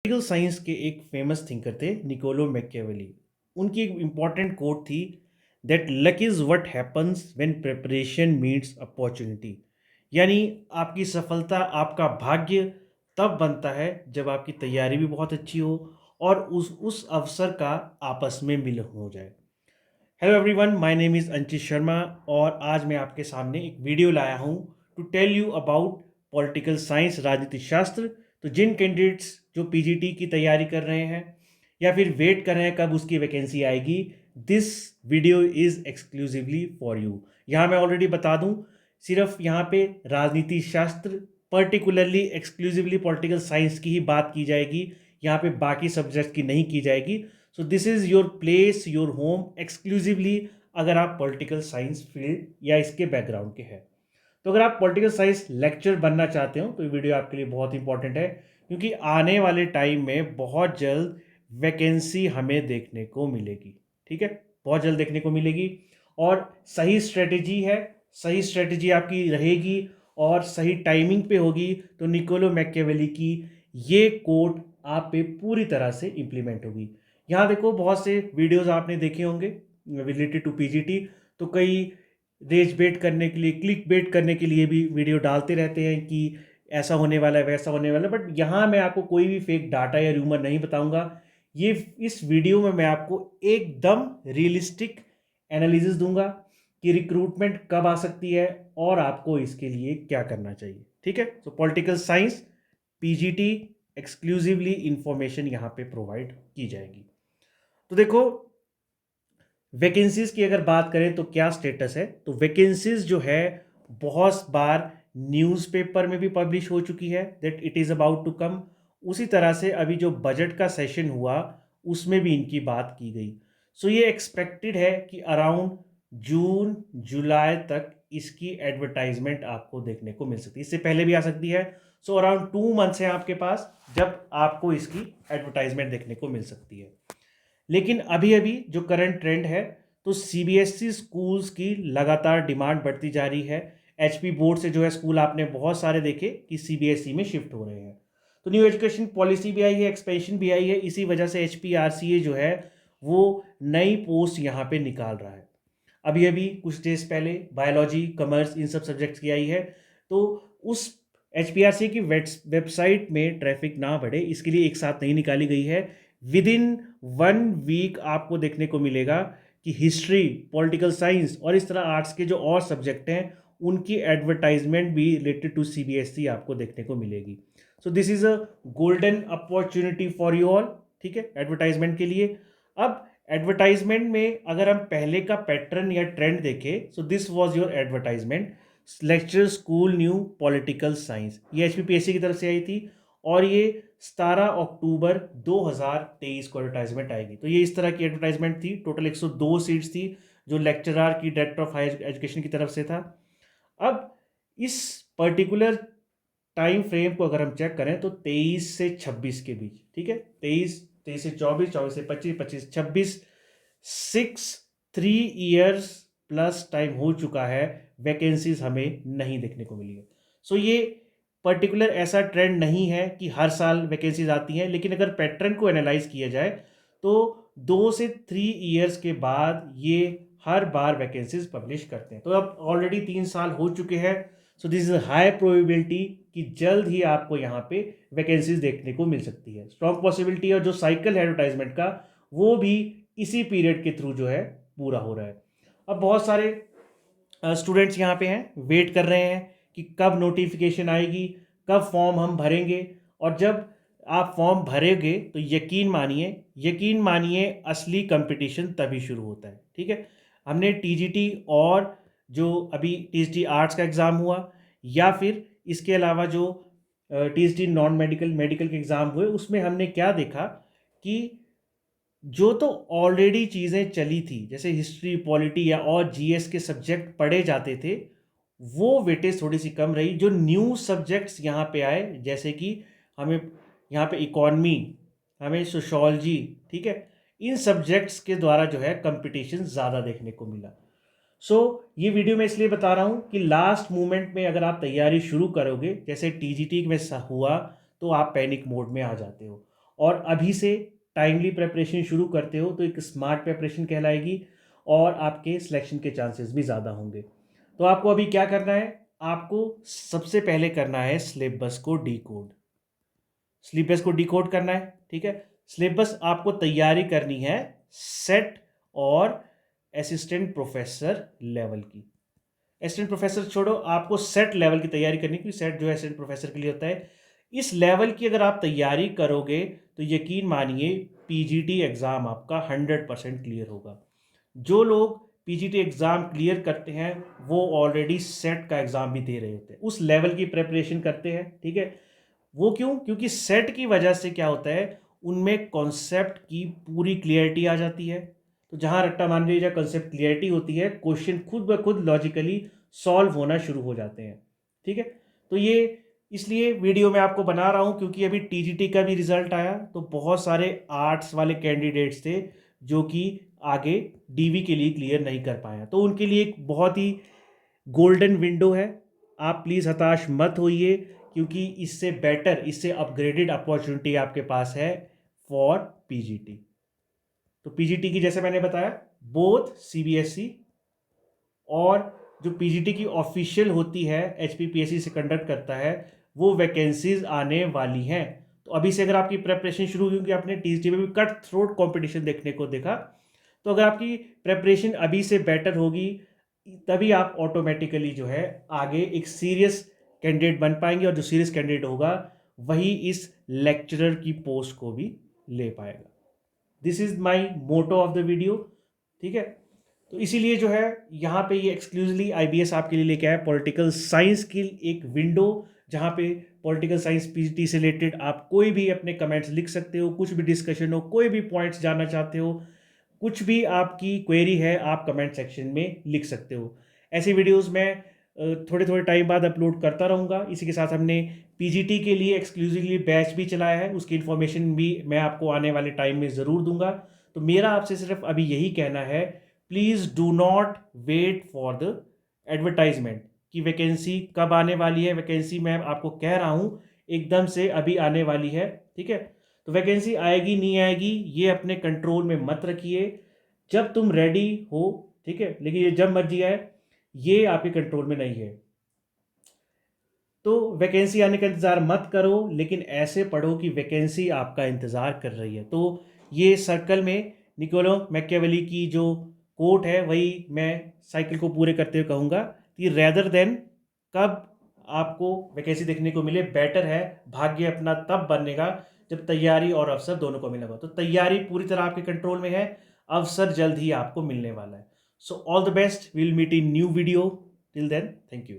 Political science के एक famous thinker थे निकोलो मैकियावेली। उनकी एक इम्पॉर्टेंट कोट थी that luck is what happens when preparation meets opportunity. यानी आपकी सफलता, आपका भाग्य तब बनता है जब आपकी तैयारी भी बहुत अच्छी हो और उस अवसर का आपस में मिल हो जाए। Hello everyone, my name is Ankit Sharma और आज मैं आपके सामने एक वीडियो लाया हूँ to tell you about political science, राजनीति शास्त्र। तो जिन कैंडिडेट्स जो पीजीटी की तैयारी कर रहे हैं या फिर वेट कर रहे हैं कब उसकी वैकेंसी आएगी, this video is exclusively for you. यहाँ मैं ऑलरेडी बता दूँ, सिर्फ यहाँ पे राजनीति शास्त्र, पर्टिकुलरली एक्सक्लूसिवली पॉलिटिकल साइंस की ही बात की जाएगी। यहाँ पे बाकी सब्जेक्ट की नहीं की जाएगी। So this is your place, your home exclusively अगर आप पॉलिटिकल साइंस फील्ड या इसके बैकग्राउंड के हैं। तो अगर आप पॉलिटिकल साइंस लेक्चर बनना चाहते हो तो ये वीडियो आपके लिए बहुत इंपॉर्टेंट है, क्योंकि आने वाले टाइम में बहुत जल्द वैकेंसी हमें देखने को मिलेगी। ठीक है, बहुत जल्द देखने को मिलेगी और सही स्ट्रेटेजी है, सही स्ट्रेटेजी आपकी रहेगी और सही टाइमिंग पे होगी तो निकोलो मैकियावेली की ये कोट आप पे पूरी तरह से इम्प्लीमेंट होगी। यहाँ देखो, बहुत से वीडियोस आपने देखे होंगे रिलेटेड टू पीजीटी। तो कई रेज बेट करने के लिए, क्लिक बेट करने के लिए भी वीडियो डालते रहते हैं कि ऐसा होने वाला है, वैसा होने वाला है। बट यहाँ मैं आपको कोई भी फेक डाटा या रूमर नहीं बताऊंगा। ये इस वीडियो में मैं आपको एकदम रियलिस्टिक एनालिसिस दूंगा कि रिक्रूटमेंट कब आ सकती है और आपको इसके लिए क्या करना चाहिए। ठीक है, तो political science PGT exclusively information यहाँ पे प्रोवाइड की जाएगी। तो देखो, वैकेंसीज की अगर बात करें तो क्या स्टेटस है, तो वैकेंसीज जो है बहुत बार न्यूज़पेपर में भी पब्लिश हो चुकी है that it is about to come. उसी तरह से अभी जो बजट का सेशन हुआ उसमें भी इनकी बात की गई। सो ये एक्सपेक्टेड है कि अराउंड जून जुलाई तक इसकी एडवर्टाइजमेंट आपको देखने को मिल सकती है, इससे पहले भी आ सकती है। सो अराउंड 2 मंथ्स हैं आपके पास जब आपको इसकी एडवर्टाइजमेंट देखने को मिल सकती है। लेकिन अभी अभी जो करंट ट्रेंड है, तो सीबीएसई स्कूल्स की लगातार डिमांड बढ़ती जा रही है। एचपी बोर्ड से जो है स्कूल आपने बहुत सारे देखे कि सीबीएसई में शिफ्ट हो रहे हैं। तो न्यू एजुकेशन पॉलिसी भी आई है, एक्सपेंशन भी आई है, इसी वजह से एचपीआरसीए जो है वो नई पोस्ट यहाँ पे निकाल रहा है। अभी अभी कुछ डेज पहले बायोलॉजी, कॉमर्स, इन सब सब्जेक्ट्स की आई है। तो उस एचपीआरसी की वेबसाइट में ट्रैफिक ना बढ़े इसके लिए एक साथ नहीं निकाली गई है। विद इन 1 वीक आपको देखने को मिलेगा कि हिस्ट्री, पॉलिटिकल साइंस और इस तरह आर्ट्स के जो और सब्जेक्ट हैं उनकी एडवर्टाइजमेंट भी रिलेटेड टू सीबीएसई आपको देखने को मिलेगी। So this is a golden opportunity for you all. ठीक है, एडवर्टाइजमेंट के लिए। अब एडवर्टाइजमेंट में अगर हम पहले का पैटर्न या ट्रेंड देखें, so this was your advertisement, lecture school new political science, ये एचपीपीएससी की तरफ से आई थी और ये 17 अक्टूबर 2023 को एडवर्टाइजमेंट आएगी। तो ये इस तरह की एडवर्टाइजमेंट थी। टोटल 102 सीट्स थी जो लेक्चरर की डायरेक्टर ऑफ हायर एजुकेशन की तरफ से था। अब इस पर्टिकुलर टाइम फ्रेम को अगर हम चेक करें तो 23 से 26 के बीच, ठीक है, 23 से 24, 24 से 25, 25 से 26, 3 इयर्स प्लस टाइम हो चुका है, वैकेंसीज हमें नहीं देखने को मिली है। सो ये पर्टिकुलर ऐसा ट्रेंड नहीं है कि हर साल वैकेंसीज आती हैं, लेकिन अगर पैटर्न को एनालाइज किया जाए तो 2 से 3 इयर्स के बाद ये हर बार वैकेंसीज पब्लिश करते हैं। तो अब ऑलरेडी 3 साल हो चुके हैं। So this is high probability कि जल्द ही आपको यहाँ पे वैकेंसीज देखने को मिल सकती है। स्ट्रॉन्ग पॉसिबिलिटी, और जो साइकिल है एडवर्टाइजमेंट का वो भी इसी पीरियड के थ्रू जो है पूरा हो रहा है। अब बहुत सारे स्टूडेंट्स यहाँ पे हैं, वेट कर रहे हैं कि कब नोटिफिकेशन आएगी, कब फॉर्म हम भरेंगे। और जब आप फॉर्म भरेंगे तो यकीन मानिए असली कंपटीशन तभी शुरू होता है। ठीक है, हमने टीजीटी और जो अभी टीजीटी आर्ट्स का एग्ज़ाम हुआ या फिर इसके अलावा जो टीजीटी नॉन मेडिकल, मेडिकल के एग्ज़ाम हुए, उसमें हमने क्या देखा कि जो तो ऑलरेडी चीज़ें चली थी, जैसे हिस्ट्री, पॉलिटी या और जीएस के सब्जेक्ट पढ़े जाते थे, वो वेटेज थोड़ी सी कम रही। जो न्यू सब्जेक्ट्स यहाँ पे आए, जैसे कि हमें यहाँ पे इकोनॉमी, हमें सोशोलॉजी, ठीक है, इन सब्जेक्ट्स के द्वारा जो है कंपटीशन ज़्यादा देखने को मिला। सो ये वीडियो मैं इसलिए बता रहा हूँ कि लास्ट मोमेंट में अगर आप तैयारी शुरू करोगे, जैसे टीजीटी में हुआ, तो आप पैनिक मोड में आ जाते हो। और अभी से टाइमली प्रेपरेशन शुरू करते हो तो एक स्मार्ट प्रेपरेशन कहलाएगी और आपके सिलेक्शन के चांसेस भी ज़्यादा होंगे। तो आपको अभी क्या करना है, आपको सबसे पहले करना है सिलेबस को डिकोड। सिलेबस को डिकोड करना है, ठीक है। सिलेबस आपको तैयारी करनी है सेट और असिस्टेंट प्रोफेसर लेवल की। असिस्टेंट प्रोफेसर छोड़ो, आपको सेट लेवल की तैयारी करनी, क्योंकि सेट जो है असिस्टेंट प्रोफेसर के लिए होता है। इस लेवल की अगर आप तैयारी करोगे तो यकीन मानिए पीजीटी एग्ज़ाम आपका 100% क्लियर होगा। जो लोग पीजीटी एग्ज़ाम क्लियर करते हैं वो ऑलरेडी सेट का एग्ज़ाम भी दे रहे होते हैं, उस लेवल की प्रेपरेशन करते हैं, ठीक है। वो क्यों? क्योंकि सेट की वजह से क्या होता है, उनमें कॉन्सेप्ट की पूरी क्लियरिटी आ जाती है। तो जहाँ रट्टा मान लीजिए कॉन्सेप्ट क्लियरिटी होती है, क्वेश्चन खुद ब खुद लॉजिकली सॉल्व होना शुरू हो जाते हैं, ठीक है। तो ये इसलिए वीडियो मैं आपको बना रहा हूँ क्योंकि अभी टीजीटी का भी रिजल्ट आया, तो बहुत सारे आर्ट्स वाले कैंडिडेट्स थे जो कि आगे डीवी के लिए क्लियर नहीं कर पाया, तो उनके लिए एक बहुत ही गोल्डन विंडो है। आप प्लीज़ हताश मत होइए, क्योंकि इससे बेटर, इससे अपग्रेडेड अपॉर्चुनिटी आपके पास है फॉर पीजीटी। तो पीजीटी की जैसे मैंने बताया, बोथ सीबीएसई और जो पीजीटी की ऑफिशियल होती है एचपीपीएससी से कंडक्ट करता है, वो वैकेंसीज आने वाली हैं। तो अभी से अगर आपकी प्रेपरेशन शुरू हुई, क्योंकि आपने टीजीटी में भी कट थ्रोट कंपटीशन देखने को देखा, तो अगर आपकी प्रेपरेशन अभी से बेटर होगी तभी आप ऑटोमेटिकली जो है आगे एक सीरियस कैंडिडेट बन पाएंगे, और जो सीरियस कैंडिडेट होगा वही इस लेक्चरर की पोस्ट को भी ले पाएगा। This is my motto of the video, ठीक है। तो इसीलिए जो है यहाँ पे ये एक्सक्लूसिवली आईबीएस आपके लिए लेके आया पॉलिटिकल साइंस की एक विंडो, जहाँ पे पॉलिटिकल साइंस पीजीटी से रिलेटेड आप कोई भी अपने कमेंट्स लिख सकते हो, कुछ भी डिस्कशन हो, कोई भी पॉइंट्स जानना चाहते हो, कुछ भी आपकी क्वेरी है आप कमेंट सेक्शन में लिख सकते हो। ऐसी वीडियोस मैं थोड़े थोड़े टाइम बाद अपलोड करता रहूँगा। इसी के साथ हमने पीजीटी के लिए एक्सक्लूसिवली बैच भी चलाया है, उसकी इन्फॉर्मेशन भी मैं आपको आने वाले टाइम में ज़रूर दूंगा। तो मेरा आपसे सिर्फ अभी यही कहना है, please do not wait for the advertisement कि वैकेंसी कब आने वाली है। वैकेंसी मैं आपको कह रहा हूँ एकदम से अभी आने वाली है, ठीक है। तो वैकेंसी आएगी नहीं आएगी ये अपने कंट्रोल में मत रखिए, जब तुम रेडी हो, ठीक है। लेकिन ये जब मर्जी आए ये आपके कंट्रोल में नहीं है। तो वैकेंसी आने का इंतज़ार मत करो, लेकिन ऐसे पढ़ो कि वैकेंसी आपका इंतज़ार कर रही है। तो ये सर्कल में निकोलो मैकियावेली की जो कोट है वही मैं साइकिल को पूरे करते हुए कहूँगा कि रेदर देन कब आपको वैकेंसी देखने को मिले, बेटर है भाग्य अपना तब बनेगा जब तैयारी और अवसर दोनों को मिलेगा। तो तैयारी पूरी तरह आपके कंट्रोल में है, अवसर जल्द ही आपको मिलने वाला है। So all the best, will meet in new video, till then thank you.